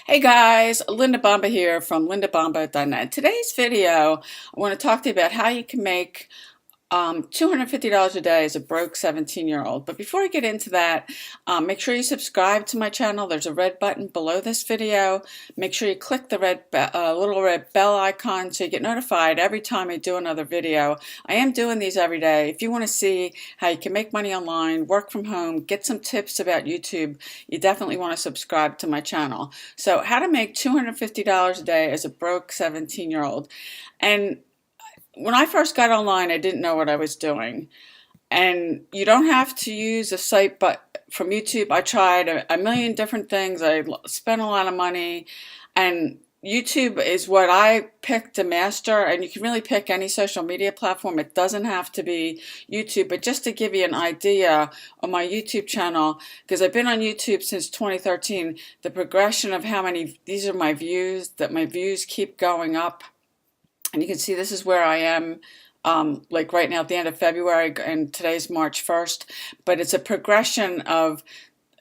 Hey guys, Linda Bomba here from lindabomba.net. Today's video, I want to talk to you about how you can make $250 a day as a broke 17-year-old. But before I get into that, make sure you subscribe to my channel. There's a red button below this video. Make sure you click the little red bell icon so you get notified every time I do another video. I am doing these every day. If you want to see how you can make money online, work from home, get some tips about YouTube, you definitely want to subscribe to my channel. So how to make $250 a day as a broke 17-year-old. And when I first got online, I didn't know what I was doing. And you don't have to use a site but from YouTube. I tried a million different things. I spent a lot of money. And YouTube is what I picked to master. And you can really pick any social media platform. It doesn't have to be YouTube. But just to give you an idea on my YouTube channel, because I've been on YouTube since 2013, the progression of how many, these are my views, that my views keep going up. And you can see this is where I am, like right now at the end of February, and today's March 1st. But it's a progression of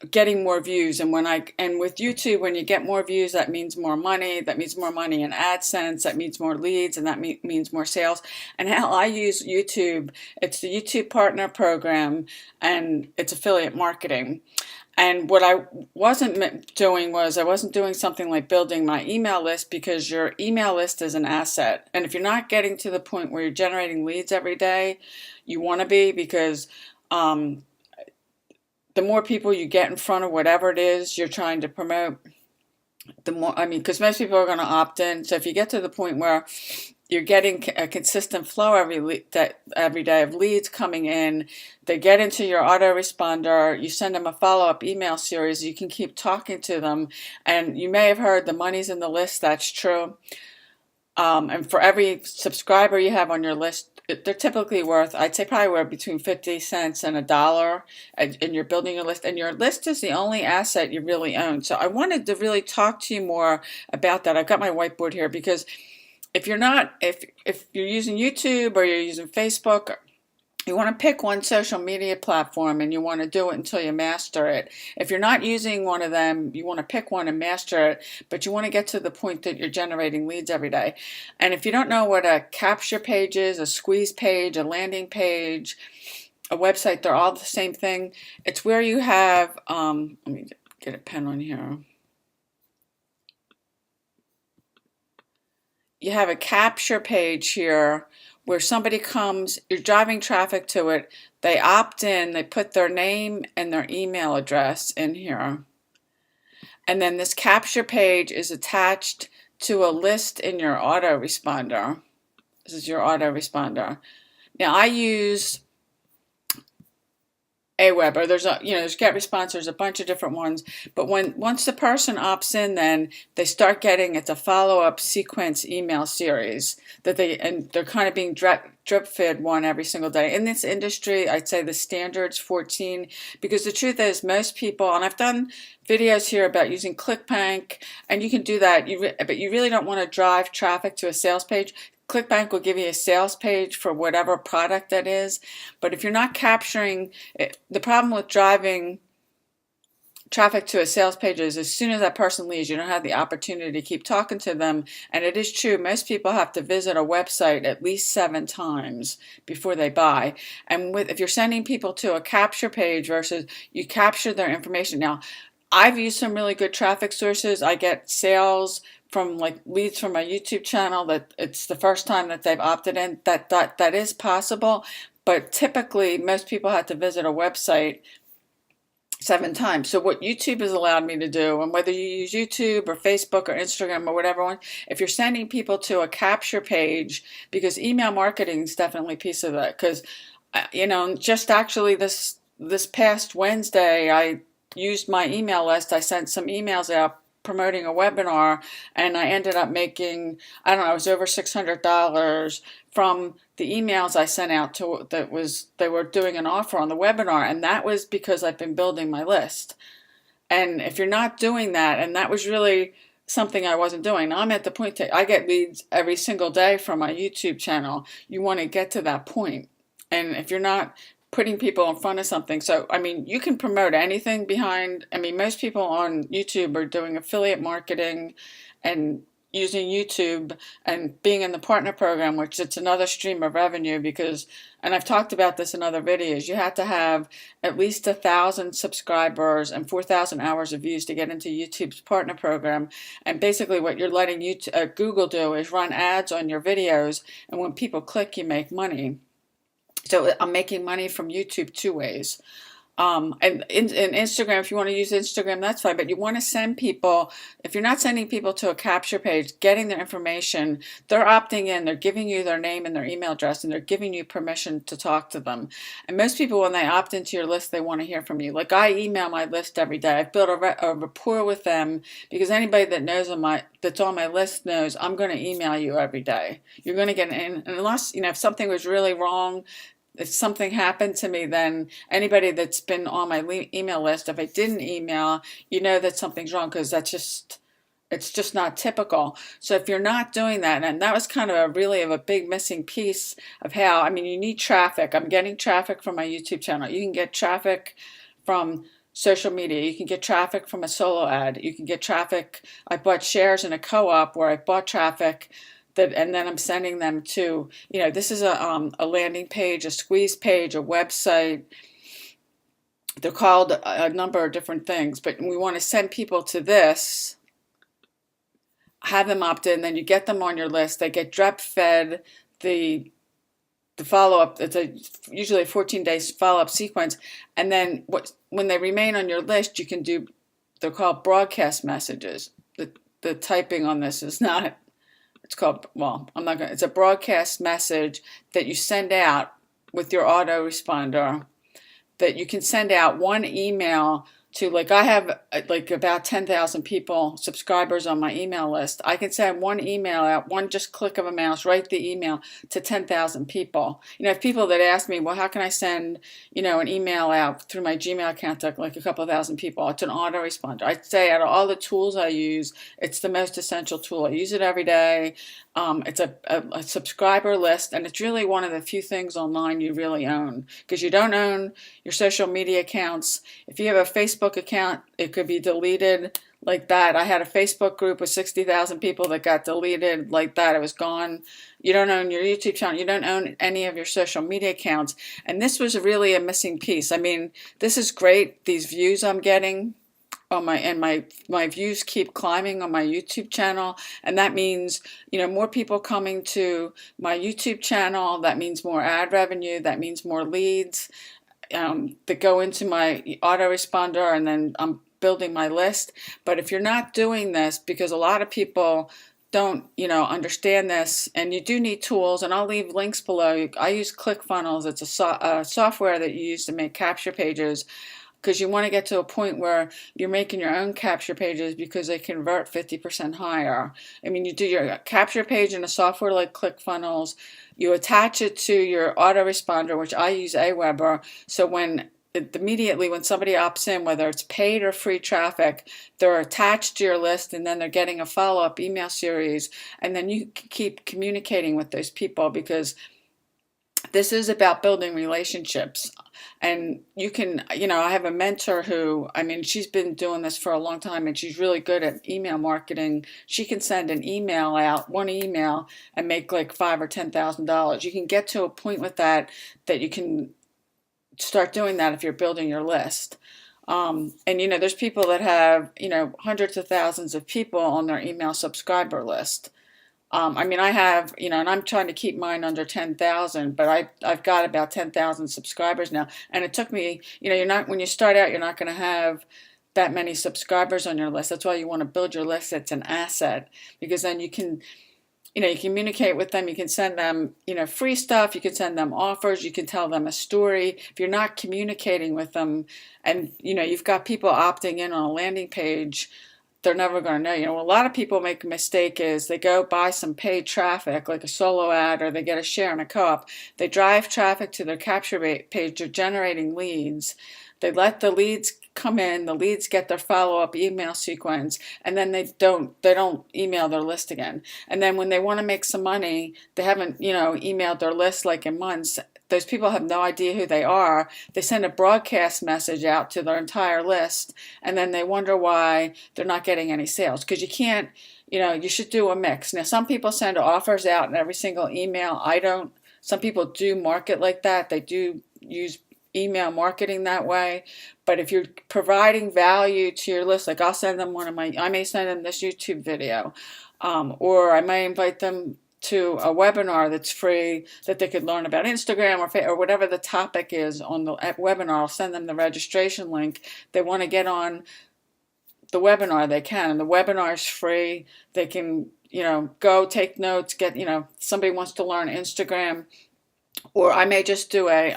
getting more views. And with YouTube, when you get more views, that means more money. That means more money in AdSense. That means more leads, and that means more sales. And how I use YouTube, it's the YouTube Partner Program, and it's affiliate marketing. And what I wasn't doing was I wasn't doing something like building my email list, because your email list is an asset. And if you're not getting to the point where you're generating leads every day, you want to be, because the more people you get in front of whatever it is you're trying to promote, the more, because most people are going to opt in. So if you get to the point where you're getting a consistent flow every day of leads coming in, they get into your autoresponder, you send them a follow-up email series, you can keep talking to them. And you may have heard the money's in the list. That's true. And for every subscriber you have on your list, they're typically worth, I'd say probably worth between 50 cents and $1, and you're building your list. And your list is the only asset you really own. So I wanted to really talk to you more about that. I've got my whiteboard here, because if you're using YouTube or you're using Facebook, you want to pick one social media platform and you want to do it until you master it. If you're not using one of them, you want to pick one and master it, but you want to get to the point that you're generating leads every day. And if you don't know what a capture page is, a squeeze page, a landing page, a website, they're all the same thing. It's where you have, let me get a pen on here. You have a capture page here where somebody comes, you're driving traffic to it, they opt in, they put their name and their email address in here. And then this capture page is attached to a list in your autoresponder. This is your autoresponder. Now I use AWeber. There's GetResponse. There's a bunch of different ones. But once the person opts in, then they start getting, it's a follow-up sequence email series that they're kind of being drip fed one every single day. In this industry, I'd say the standard's 14, because the truth is most people, and I've done videos here about using ClickMagic, and you can do that, but you really don't want to drive traffic to a sales page. ClickMagic will give you a sales page for whatever product that is. But if you're not capturing it, the problem with driving traffic to a sales page is as soon as that person leaves, you don't have the opportunity to keep talking to them. And it is true, most people have to visit a website at least 7 times before they buy. And if you're sending people to a capture page versus you capture their information. Now, I've used some really good traffic sources. I get sales from like leads from my YouTube channel that it's the first time that they've opted in. That is possible, but typically most people have to visit a website 7 times. So what YouTube has allowed me to do, and whether you use YouTube or Facebook or Instagram or whatever one, if you're sending people to a capture page, because email marketing is definitely a piece of that, because just actually this past Wednesday I used my email list. I sent some emails out promoting a webinar, and I ended up making, I don't know, it was over $600 from the emails I sent out they were doing an offer on the webinar, and that was because I've been building my list. And if you're not doing that, and that was really something I wasn't doing. Now I'm at the point that I get leads every single day from my YouTube channel. You want to get to that point. And if you're not putting people in front of something. So, I mean, you can promote anything behind, I mean, most people on YouTube are doing affiliate marketing and using YouTube and being in the partner program, which it's another stream of revenue because, and I've talked about this in other videos, you have to have at least 1,000 subscribers and 4,000 hours of views to get into YouTube's partner program. And basically what you're letting Google do is run ads on your videos, and when people click, you make money. So I'm making money from YouTube two ways. And in Instagram, if you want to use Instagram, that's fine. But you want to send people, if you're not sending people to a capture page, getting their information, they're opting in, they're giving you their name and their email address, and they're giving you permission to talk to them. And most people, when they opt into your list, they want to hear from you. Like I email my list every day. I've built a rapport with them because anybody that knows that's on my list knows I'm going to email you every day. You're going to get in, and unless, if something was really wrong, if something happened to me, then anybody that's been on my email list, if I didn't email, you know that something's wrong because it's just not typical. So if you're not doing that, and that was kind of a big missing piece of how, I mean, you need traffic. I'm getting traffic from my YouTube channel. You can get traffic from social media. You can get traffic from a solo ad. You can get traffic. I bought shares in a co-op where I bought traffic and then I'm sending them to, this is a landing page, a squeeze page, a website. They're called a number of different things, but we want to send people to this, have them opt in, then you get them on your list. They get drip fed the follow-up. It's usually a 14-day follow-up sequence. And then when they remain on your list, you can do, they're called broadcast messages. The typing on this is not, it's called, well, it's a broadcast message that you send out with your autoresponder, that you can send out one email to, like I have about 10,000 people, subscribers on my email list. I can send one email out, one just click of a mouse, write the email to 10,000 people. I have people that ask me, well, how can I send, an email out through my Gmail account to like a couple of thousand people? It's an autoresponder. I'd say out of all the tools I use, it's the most essential tool. I use it every day. It's a subscriber list, and it's really one of the few things online you really own, because you don't own your social media accounts. If you have a Facebook account, it could be deleted like that. I had a Facebook group with 60,000 people that got deleted like that. It was gone. You don't own your YouTube channel. You don't own any of your social media accounts. And this was really a missing piece. I mean, this is great, these views I'm getting on my views keep climbing on my YouTube channel, and that means more people coming to my YouTube channel. That means more ad revenue. That means more leads that go into my autoresponder, and then I'm building my list. But if you're not doing this, because a lot of people don't understand this, and you do need tools, and I'll leave links below. I use ClickFunnels. It's a software that you use to make capture pages, because you want to get to a point where you're making your own capture pages because they convert 50% higher. I mean, you do your capture page in a software like ClickFunnels, you attach it to your autoresponder, which I use AWeber, so immediately when somebody opts in, whether it's paid or free traffic, they're attached to your list, and then they're getting a follow-up email series, and then you keep communicating with those people, because this is about building relationships. And you can, I have a mentor who, she's been doing this for a long time, and she's really good at email marketing. She can send an email out, one email, and make like $5,000 or $10,000. You can get to a point with that you can start doing that if you're building your list. And there's people that have, hundreds of thousands of people on their email subscriber list. I have, and I'm trying to keep mine under 10,000, but I've got about 10,000 subscribers now. And it took me, when you start out, you're not going to have that many subscribers on your list. That's why you want to build your list. It's an asset, because then you can, you communicate with them. You can send them, free stuff. You can send them offers. You can tell them a story. If you're not communicating with them, and, you've got people opting in on a landing page, they're never going to know. A lot of people make a mistake is they go buy some paid traffic, like a solo ad, or they get a share in a co-op. They drive traffic to their capture page. They're generating leads. They let the leads come in. The leads get their follow-up email sequence, and then they don't email their list again. And then when they want to make some money, they haven't emailed their list like in months. those people have no idea who they are. They send a broadcast message out to their entire list, and then they wonder why they're not getting any sales. Because you can't, you should do a mix. Now, some people send offers out in every single email. I don't. Some people do market like that. They do use email marketing that way. But if you're providing value to your list, like I'll send them I may send them this YouTube video, or I may invite them to a webinar that's free that they could learn about Instagram or whatever the topic is on the webinar. I'll send them the registration link. They want to get on the webinar, they can. And the webinar is free. They can, go take notes, somebody wants to learn Instagram. Or I may just do I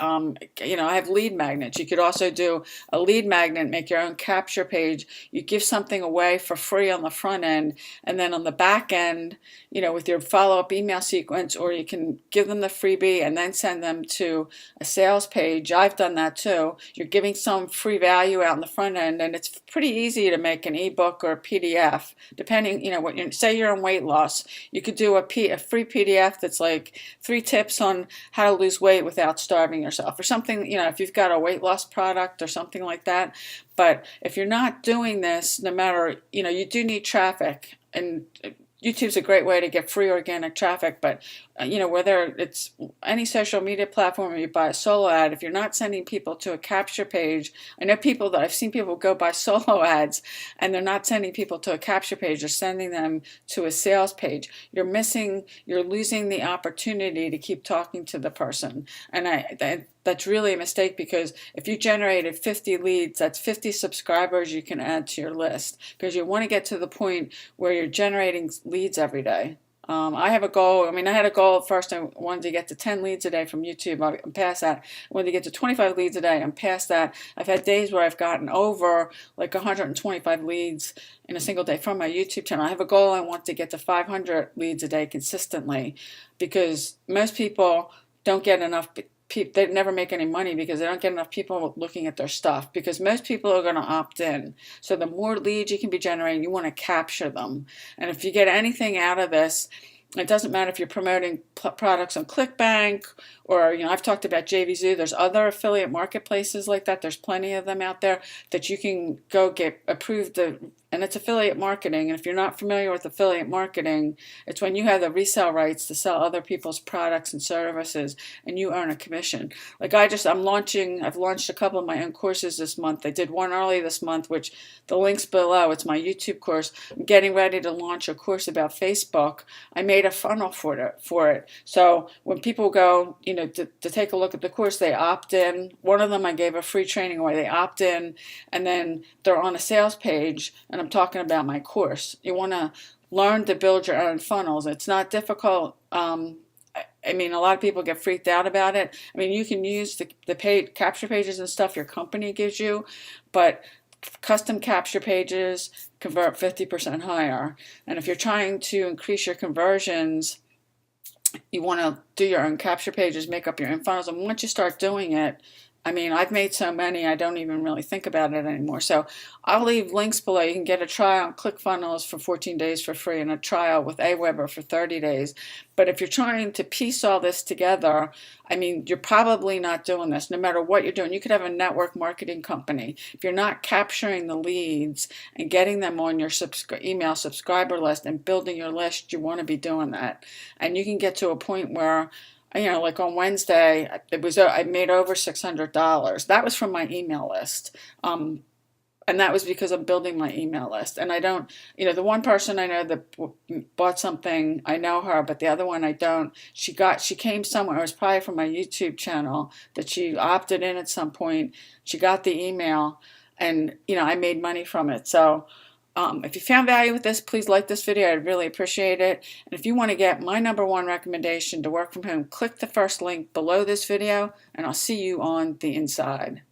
have lead magnets. You could also do a lead magnet, make your own capture page. You give something away for free on the front end, and then on the back end, with your follow-up email sequence, or you can give them the freebie and then send them to a sales page. I've done that too. You're giving some free value out in the front end, and it's pretty easy to make an ebook or a PDF, depending, say you're on weight loss. You could do a free PDF that's like 3 tips on how to lose weight without starving yourself, or something, if you've got a weight loss product or something like that. But if you're not doing this, no matter, you do need traffic, and YouTube's a great way to get free organic traffic, but whether it's any social media platform or you buy a solo ad, if you're not sending people to a capture page, I've seen people go buy solo ads and they're not sending people to a capture page, they're sending them to a sales page. You're losing the opportunity to keep talking to the person. And that's really a mistake, because if you generated 50 leads, that's 50 subscribers you can add to your list, because you want to get to the point where you're generating leads every day. I have a goal. I had a goal at first. I wanted to get to 10 leads a day from YouTube. I'm past that. I wanted to get to 25 leads a day. I'm past that. I've had days where I've gotten over like 125 leads in a single day from my YouTube channel. I have a goal. I want to get to 500 leads a day consistently, because most people don't get enough. They never make any money because they don't get enough people looking at their stuff, because most people are going to opt in. So the more leads you can be generating, you want to capture them. And if you get anything out of this, it doesn't matter if you're promoting products on ClickBank, or, I've talked about JVZoo. There's other affiliate marketplaces like that. There's plenty of them out there that you can go get approved, and it's affiliate marketing. And if you're not familiar with affiliate marketing, it's when you have the resale rights to sell other people's products and services, and you earn a commission. Like I've launched a couple of my own courses this month. I did one early this month, which the link's below. It's my YouTube course. I'm getting ready to launch a course about Facebook. I made a funnel for it. So when people go, to take a look at the course, they opt in. One of them, I gave a free training away. They opt in, and then they're on a sales page, and I'm talking about my course. You want to learn to build your own funnels. It's not difficult. A lot of people get freaked out about it. You can use the paid capture pages and stuff your company gives you, but custom capture pages convert 50% higher. And if you're trying to increase your conversions, you want to do your own capture pages, make up your own funnels. And once you start doing it, I've made so many, I don't even really think about it anymore. So I'll leave links below. You can get a trial on ClickFunnels for 14 days for free, and a trial with AWeber for 30 days. But if you're trying to piece all this together, you're probably not doing this, no matter what you're doing. You could have a network marketing company. If you're not capturing the leads and getting them on your email subscriber list and building your list, you want to be doing that. And you can get to a point where, like on Wednesday, I made over $600. That was from my email list. And that was because I'm building my email list. And I don't, the one person I know that bought something, I know her, but the other one I don't. She came somewhere, it was probably from my YouTube channel, that she opted in at some point. She got the email, and, I made money from it. So if you found value with this, please like this video. I'd really appreciate it. And if you want to get my #1 recommendation to work from home, click the first link below this video, and I'll see you on the inside.